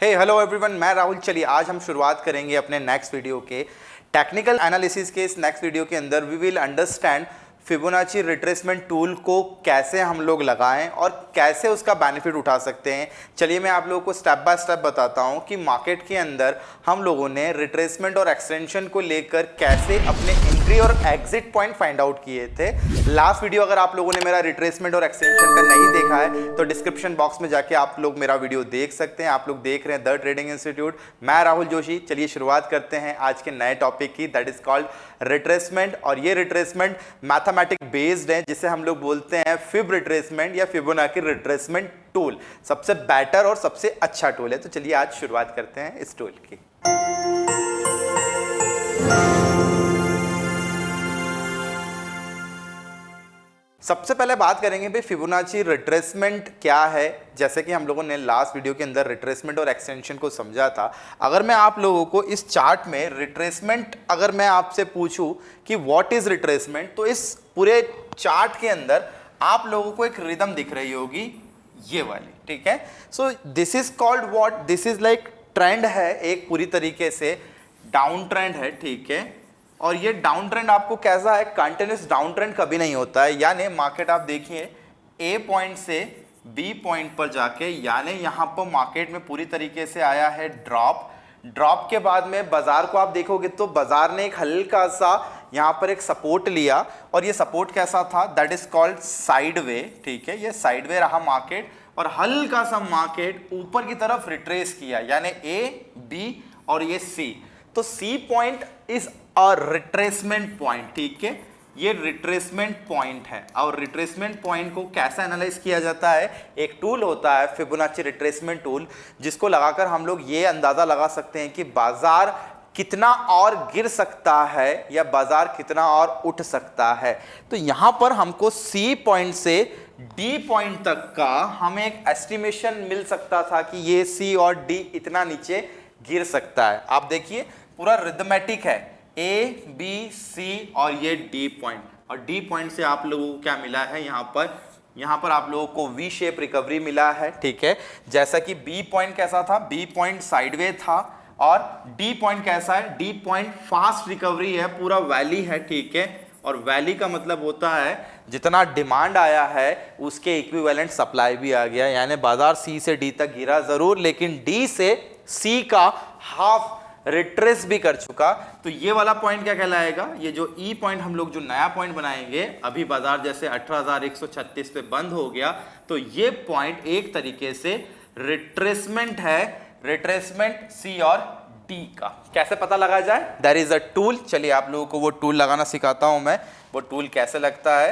हे hello everyone, मैं राहुल। चलिए आज हम शुरुआत करेंगे अपने नेक्स्ट वीडियो के टेक्निकल एनालिसिस के। इस नेक्स्ट वीडियो के अंदर we will understand Fibonacci retracement tool को कैसे हम लोग लगाएं और कैसे उसका बेनिफिट उठा सकते हैं। चलिए मैं आप लोगों को स्टेप बाय स्टेप बताता हूं कि मार्केट के अंदर हम लोगों ने रिट्रेसमेंट और एक्सटेंशन को लेकर कैसे अपने एंट्री और एग्जिट पॉइंट फाइंड आउट किए थे। लास्ट वीडियो अगर आप लोगों ने मेरा रिट्रेसमेंट और एक्सटेंशन का नहीं देखा है तो डिस्क्रिप्शन बॉक्स में जाके आप लोग मेरा वीडियो देख सकते हैं। आप लोग देख रहे हैं द ट्रेडिंग इंस्टीट्यूट। मैं राहुल जोशी। चलिए शुरुआत करते हैं आज के नए टॉपिक की, दैट इज कॉल्ड रिट्रेसमेंट। और ये रिट्रेसमेंट मैथमेटिक बेस्ड है, जिसे हम लोग बोलते हैं फिब रिट्रेसमेंट या फिबोनाची रिट्रेसमेंट टूल। सबसे बेटर और सबसे अच्छा टूल है। तो चलिए आज शुरुआत करते हैं इस टूल की। सबसे पहले बात करेंगे भाई फिबोनाची रिट्रेसमेंट क्या है। जैसे कि हम लोगों ने लास्ट वीडियो के अंदर रिट्रेसमेंट और एक्सटेंशन को समझा था। अगर मैं आप लोगों को इस चार्ट में रिट्रेसमेंट, अगर मैं आपसे पूछूं कि व्हाट इज रिट्रेसमेंट, तो इस पूरे चार्ट के अंदर आप लोगों को एक रिदम दिख रही होगी, ये वाली, ठीक है। So this is called what, this is like trend है, एक पूरी तरीके से डाउन ट्रेंड है, ठीक है। और ये डाउन ट्रेंड आपको कैसा है, कंटिन्यूस डाउन ट्रेंड कभी नहीं होता है। यानी मार्केट आप देखिए ए पॉइंट से बी पॉइंट पर जाके, यानी यहाँ पर मार्केट में पूरी तरीके से आया है ड्रॉप के बाद में बाजार को आप देखोगे तो बाजार ने एक हल्का सा यहाँ पर एक सपोर्ट लिया, और ये सपोर्ट कैसा था, दैट इज कॉल्ड साइडवे, ठीक है। ये साइडवे रहा मार्केट, और हल्का सा मार्केट ऊपर की तरफ रिट्रेस किया, यानी ए बी और ये सी। तो C point is a retracement point, ठीक है। ये रिट्रेसमेंट पॉइंट है। और रिट्रेसमेंट पॉइंट को कैसे एनालाइज किया जाता है, एक टूल होता है फिबोनाची रिट्रेसमेंट टूल, जिसको लगाकर हम लोग ये अंदाजा लगा सकते हैं कि बाजार कितना और गिर सकता है या बाजार कितना और उठ सकता है। तो यहां पर हमको सी पॉइंट से डी पॉइंट तक का हमें एक एस्टिमेशन मिल सकता था कि ये सी और डी इतना नीचे गिर सकता है। आप देखिए पूरा रिदमेटिक है, ए बी सी और ये डी पॉइंट, और डी पॉइंट से आप लोगों को क्या मिला है, यहाँ पर आप लोगों को वी शेप रिकवरी मिला है, ठीक है। जैसा कि बी पॉइंट कैसा था, बी पॉइंट साइडवे था, और डी पॉइंट कैसा है, डी पॉइंट फास्ट रिकवरी है, पूरा वैली है, ठीक है। और वैली का मतलब होता है जितना डिमांड आया है उसके इक्विवेलेंट सप्लाई भी आ गया, यानी बाजार सी से डी तक गिरा जरूर, लेकिन डी से सी का हाफ रिट्रेस भी कर चुका। तो ये वाला पॉइंट क्या कहलाएगा, ये जो ई पॉइंट हम लोग जो नया पॉइंट बनाएंगे, अभी बाजार जैसे 18,136 पे बंद हो गया, तो ये पॉइंट एक तरीके से रिट्रेसमेंट है, रिट्रेसमेंट सी और डी का। कैसे पता लगा जाए, देयर इज अ टूल। चलिए आप लोगों को वो टूल लगाना सिखाता हूं मैं। वो टूल कैसे लगता है,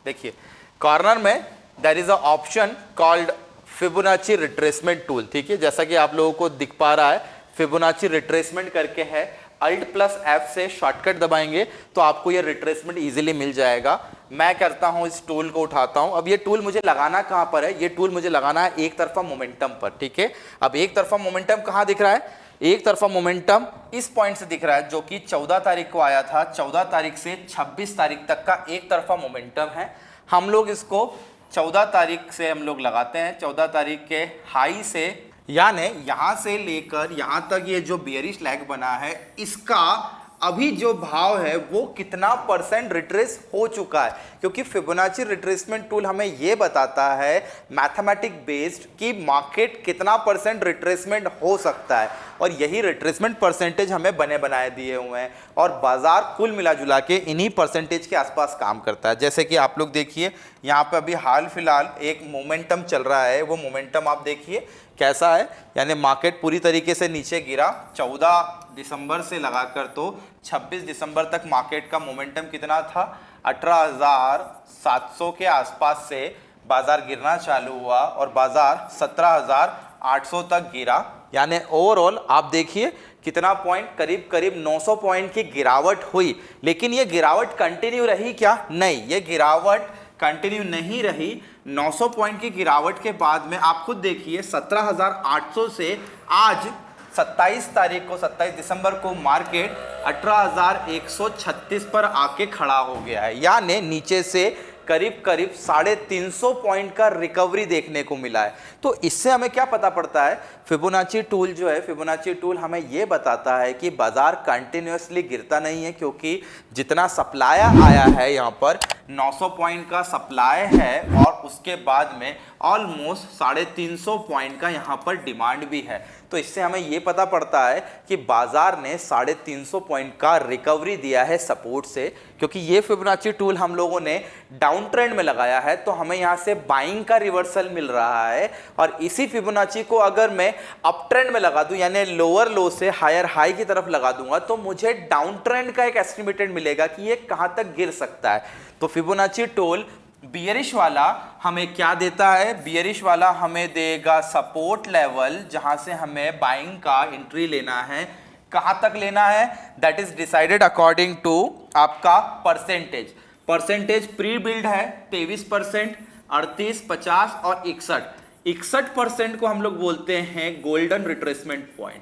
देखिए कॉर्नर में there is a option called Fibonacci retracement tool, ठीक है। जैसा कि आप लोगों को दिख पा रहा है फिबोनाची रिट्रेसमेंट करके है, अल्ट प्लस एफ से शॉर्टकट दबाएंगे तो आपको ये रिट्रेसमेंट इजीली मिल जाएगा। मैं करता हूं इस टूल को उठाता हूं। अब ये टूल मुझे लगाना कहां पर है, ये टूल मुझे लगाना है एक तरफा मोमेंटम पर, ठीक है। अब एक तरफा मोमेंटम कहां दिख रहा है, एक तरफा मोमेंटम इस पॉइंट से दिख रहा है, जो कि 14 तारीख को आया था। 14 तारीख से 26 तारीख तक का एक तरफा मोमेंटम है। हम लोग इसको 14 तारीख से हम लोग लगाते हैं, 14 तारीख के हाई से, यानी यहां से लेकर यहां तक ये जो बियरिश लैग बना है, इसका अभी जो भाव है वो कितना परसेंट रिट्रेस हो चुका है। क्योंकि फिबोनाची रिट्रेसमेंट टूल हमें ये बताता है मैथमेटिक बेस्ड कि मार्केट कितना परसेंट रिट्रेसमेंट हो सकता है, और यही रिट्रेसमेंट परसेंटेज हमें बने बनाए दिए हुए हैं, और बाजार कुल मिला जुला के इन्हीं परसेंटेज के आसपास काम करता है। जैसे कि आप लोग देखिए यहाँ पे अभी हाल फिलहाल एक मोमेंटम चल रहा है, वो मोमेंटम आप देखिए कैसा है, यानी मार्केट पूरी तरीके से नीचे गिरा 14 दिसंबर से लगाकर तो 26 दिसंबर तक मार्केट का मोमेंटम कितना था, 18,700 के आसपास से बाजार गिरना चालू हुआ, और बाजार 17,800 तक गिरा। यानी ओवरऑल आप देखिए कितना पॉइंट, करीब करीब 900 पॉइंट की गिरावट हुई। लेकिन ये गिरावट कंटिन्यू रही क्या, नहीं, ये गिरावट कंटिन्यू नहीं रही। 900 पॉइंट की गिरावट के बाद में आप खुद देखिए 17,800 से आज 27 तारीख को, 27 दिसंबर को मार्केट 18,136 पर आके खड़ा हो गया है। यानी नीचे से करीब करीब 350 पॉइंट का रिकवरी देखने को मिला है। तो इससे हमें क्या पता पड़ता है, फिबोनाची टूल जो है, फिबोनाची टूल हमें ये बताता है कि बाजार कंटिन्यूअसली गिरता नहीं है, क्योंकि जितना सप्लाई आया है यहाँ पर 900 पॉइंट का सप्लाई है और उसके बाद में ऑलमोस्ट 350 पॉइंट का यहाँ पर डिमांड भी है। तो इससे हमें ये पता पड़ता है कि बाजार ने 350 पॉइंट का रिकवरी दिया है सपोर्ट से, क्योंकि ये फिबोनाची टूल हम लोगों ने डाउन ट्रेंड में लगाया है, तो हमें यहाँ से बाइंग का रिवर्सल मिल रहा है। और इसी फिबोनाची को अगर मैं अप ट्रेंड में लगा दूं, यानी लोअर लो से हायर हाई की तरफ लगा दूंगा, तो मुझे डाउन ट्रेंड का एक एस्टिमेटेड मिलेगा कि ये कहां तक गिर सकता है। तो फिबोनाची टूल बियरिश वाला हमें क्या देता है, बियरिश वाला हमें देगा सपोर्ट लेवल, जहां से हमें बाइंग का एंट्री लेना है। कहां तक लेना है, that is decided according to आपका परसेंटेज। परसेंटेज प्री बिल्ड है 23%, 38, 50 और 61% को हम लोग बोलते हैं golden retracement point.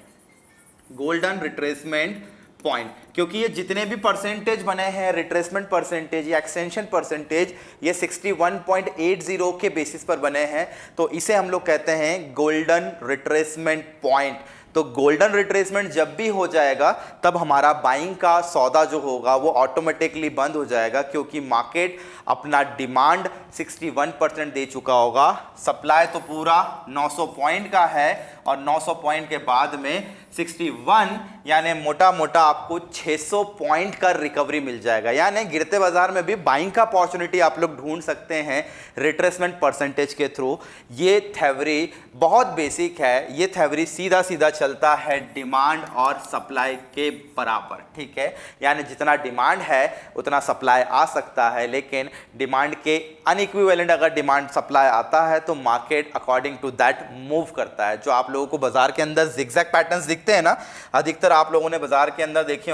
Golden retracement point, क्योंकि ये जितने भी परसेंटेज बने हैं, रिट्रेसमेंट परसेंटेज या एक्सटेंशन परसेंटेज, ये 61.80 के बेसिस पर बने हैं, तो इसे हम लोग कहते हैं गोल्डन रिट्रेसमेंट पॉइंट। तो गोल्डन रिट्रेसमेंट जब भी हो जाएगा, तब हमारा बाइंग का सौदा जो होगा वो ऑटोमेटिकली बंद हो जाएगा, क्योंकि मार्केट अपना डिमांड 61% दे चुका होगा। सप्लाई तो पूरा 900 पॉइंट का है और 900 पॉइंट के बाद में 61 यानी मोटा मोटा आपको 600 पॉइंट का रिकवरी मिल जाएगा। यानी गिरते बाजार में भी बाइंग का अपॉर्चुनिटी आप लोग ढूंढ सकते हैं रिट्रेसमेंट परसेंटेज के थ्रू। ये थ्योरी बहुत बेसिक है, ये थ्योरी सीधा सीधा चलता है डिमांड और सप्लाई के बराबर, ठीक है। यानी जितना डिमांड है उतना सप्लाई आ सकता है, लेकिन डिमांड के अनइक्विवेलेंट अगर डिमांड सप्लाई आता है तो market according to that move करता है। जो आप लोगों को बाजार के अंदर जिगजैग पैटर्न्स दिखते हैं ना, अधिकतर आप लोगों ने बाजार के अंदर देखे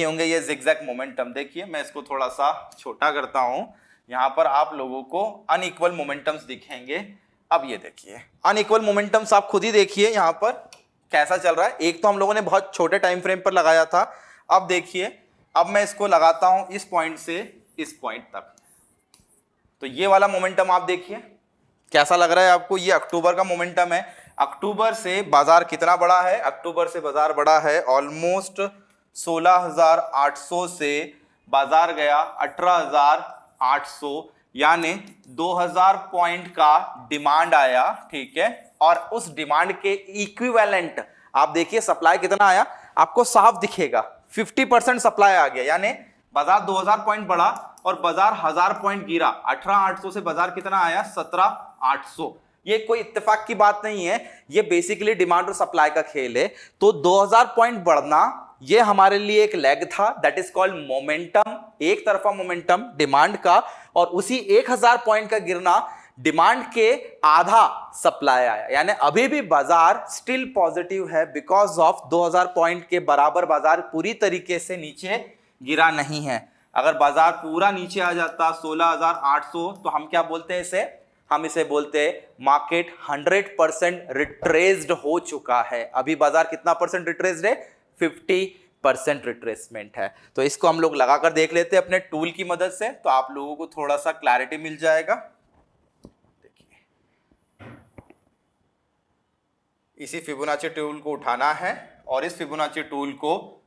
होंगे, ये जिगजैग मोमेंटम। देखिए मैं इसको थोड़ा सा छोटा करता हूं, यहां पर आप लोगों को अनइक्वल मोमेंटम्स दिखेंगे। अब ये देखिए अनइक्वल मोमेंटम्स, आप खुद ही देखिए यहां पर कैसा चल रहा है। एक तो हम लोगों ने बहुत छोटे टाइम फ्रेम पर लगाया था, अब देखिए अब मैं इसको लगाता हूं इस पॉइंट से इस पॉइंट तक, तो ये वाला मोमेंटम आप देखिए कैसा लग रहा है आपको। ये अक्टूबर का मोमेंटम है। अक्टूबर से बाजार कितना बड़ा है, अक्टूबर से बाजार बड़ा है ऑलमोस्ट 16,800 से बाजार गया 18,800, यानी 2,000 पॉइंट का डिमांड आया, ठीक है। और उस डिमांड के इक्विवेलेंट आप देखिए सप्लाई कितना आया, आपको साफ दिखेगा 50% सप्लाई आ गया, यानी बाजार 2,000 पॉइंट बढ़ा और बाजार 1,000 पॉइंट गिरा। 18,800 से बाजार कितना आया, 17,800। ये कोई इत्तेफाक की बात नहीं है, ये बेसिकली डिमांड और सप्लाई का खेल है। तो 2,000 पॉइंट बढ़ना ये हमारे लिए एक लेग था, दैट इज कॉल्ड मोमेंटम, एक तरफा मोमेंटम डिमांड का, और उसी 1,000 पॉइंट का गिरना डिमांड के आधा सप्लाई आया। यानी अभी भी बाजार स्टिल पॉजिटिव है बिकॉज ऑफ 2,000 पॉइंट के बराबर बाजार पूरी तरीके से नीचे गिरा नहीं है। अगर बाजार पूरा नीचे आ जाता 16,800, तो हम क्या बोलते हैं इसे, हम इसे बोलते हैं मार्केट 100% रिट्रेस्ड हो चुका है। अभी बाजार कितना परसेंट रिट्रेस्ड है, 50% रिट्रेसमेंट है। तो इसको हम लोग लगाकर देख लेते हैं अपने टूल की मदद से, तो आप लोगों को थोड़ा सा क्लैरिटी मिल जाएगा। देखिए इसी फिबोनाची टूल को उठाना है और इस फिबोनाची टूल को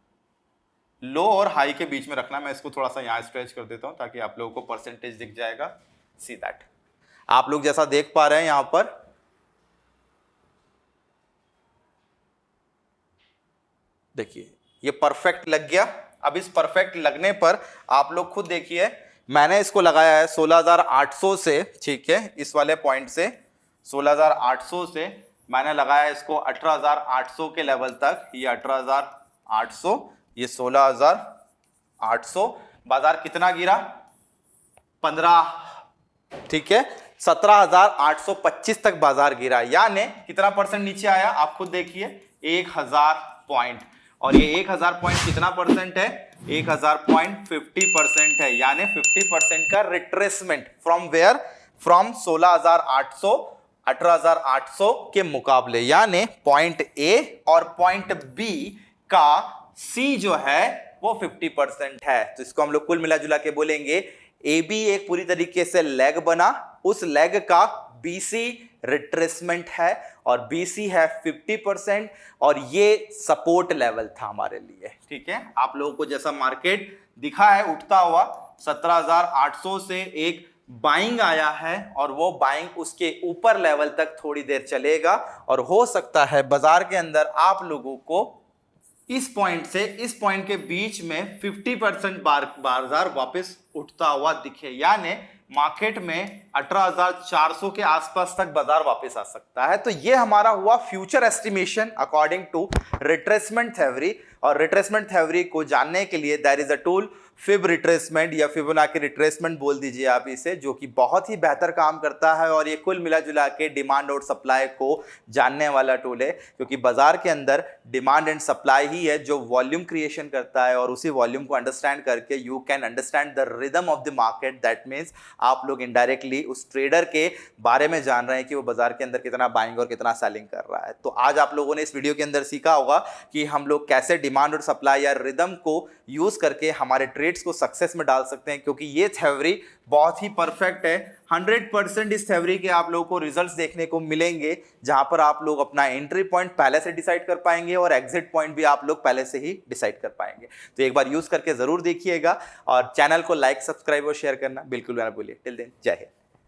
लो और हाई के बीच में रखना। मैं इसको थोड़ा सा यहां स्ट्रेच कर देता हूं ताकि आप लोगों को परसेंटेज दिख जाएगा। सी दैट, आप लोग जैसा देख पा रहे हैं यहां पर, देखिए ये परफेक्ट लग गया। अब इस परफेक्ट लगने पर आप लोग खुद देखिए, मैंने इसको लगाया है 16,800 से, ठीक है, इस वाले पॉइंट से 16,800 से मैंने लगाया इसको 18,800 के लेवल तक। ये 18,800, ये 16,800। बाजार कितना गिरा, 15, ठीक है, 17,825 तक बाजार गिरा, यानी कितना परसेंट नीचे आया आप खुद देखिए, 1,000 पॉइंट। और ये 1,000 पॉइंट कितना परसेंट है, 1,000 पॉइंट 50% है, यानी 50% का रिट्रेसमेंट फ्रॉम वेयर, फ्रॉम 16,800 18,800 के मुकाबले। यानी पॉइंट ए और पॉइंट बी का सी जो है वो 50% है। तो इसको हम लोग कुल मिला जुला के बोलेंगे AB एक पूरी तरीके से लेग बना, उस लेग का BC रिट्रेसमेंट है और BC है 50% और ये सपोर्ट लेवल था हमारे लिए। ठीक है, आप लोगों को जैसा मार्केट दिखा है उठता हुआ 17,800 से एक बाइंग आया है और वो बाइंग उसके ऊपर लेवल तक थोड़ी देर चलेगा और हो सकता है बाजार के अंदर आप लोगों को इस पॉइंट से इस पॉइंट के बीच में 50% बाजार वापस उठता हुआ दिखे, यानी मार्केट में 18,400 के आसपास तक बाजार वापस आ सकता है। तो ये हमारा हुआ future estimation according to retracement theory. और रिट्रेसमेंट थ्योरी को जानने के लिए there is a tool fib retracement या फिबोनाची रिट्रेसमेंट बोल दीजिए आप इसे, जो कि बहुत ही बेहतर काम करता है और ये कुल मिला जुला के डिमांड और सप्लाई को जानने वाला टूल है, क्योंकि बाजार के अंदर डिमांड एंड सप्लाई ही है जो वॉल्यूम क्रिएशन करता है और उसी वॉल्यूम को अंडरस्टैंड करके you can understand the rhythm of the market. That means आप लोग इनडायरेक्टली उस ट्रेडर के बारे में जान रहे हैं कि वो बाजार के अंदर कितना बाइंग और कितना सेलिंग कर रहा है। तो आज आप लोगों ने इस वीडियो के अंदर सीखा होगा कि हम लोग कैसे डिमांड और सप्लाई या रिदम को यूज करके हमारे ट्रेड्स को सक्सेस में डाल सकते हैं, क्योंकि ये थ्योरी बहुत ही परफेक्ट है। 100% इस थ्योरी के आप लोगों को रिजल्ट्स देखने को मिलेंगे, जहां पर आप लोग अपना एंट्री पॉइंट पहले से डिसाइड कर पाएंगे और एग्जिट पॉइंट भी आप लोग पहले से ही डिसाइड कर पाएंगे। तो एक बार यूज करके जरूर देखिएगा और चैनल को लाइक, सब्सक्राइब और शेयर करना बिल्कुल ना भूलिए। टिल देन, जय हिंद।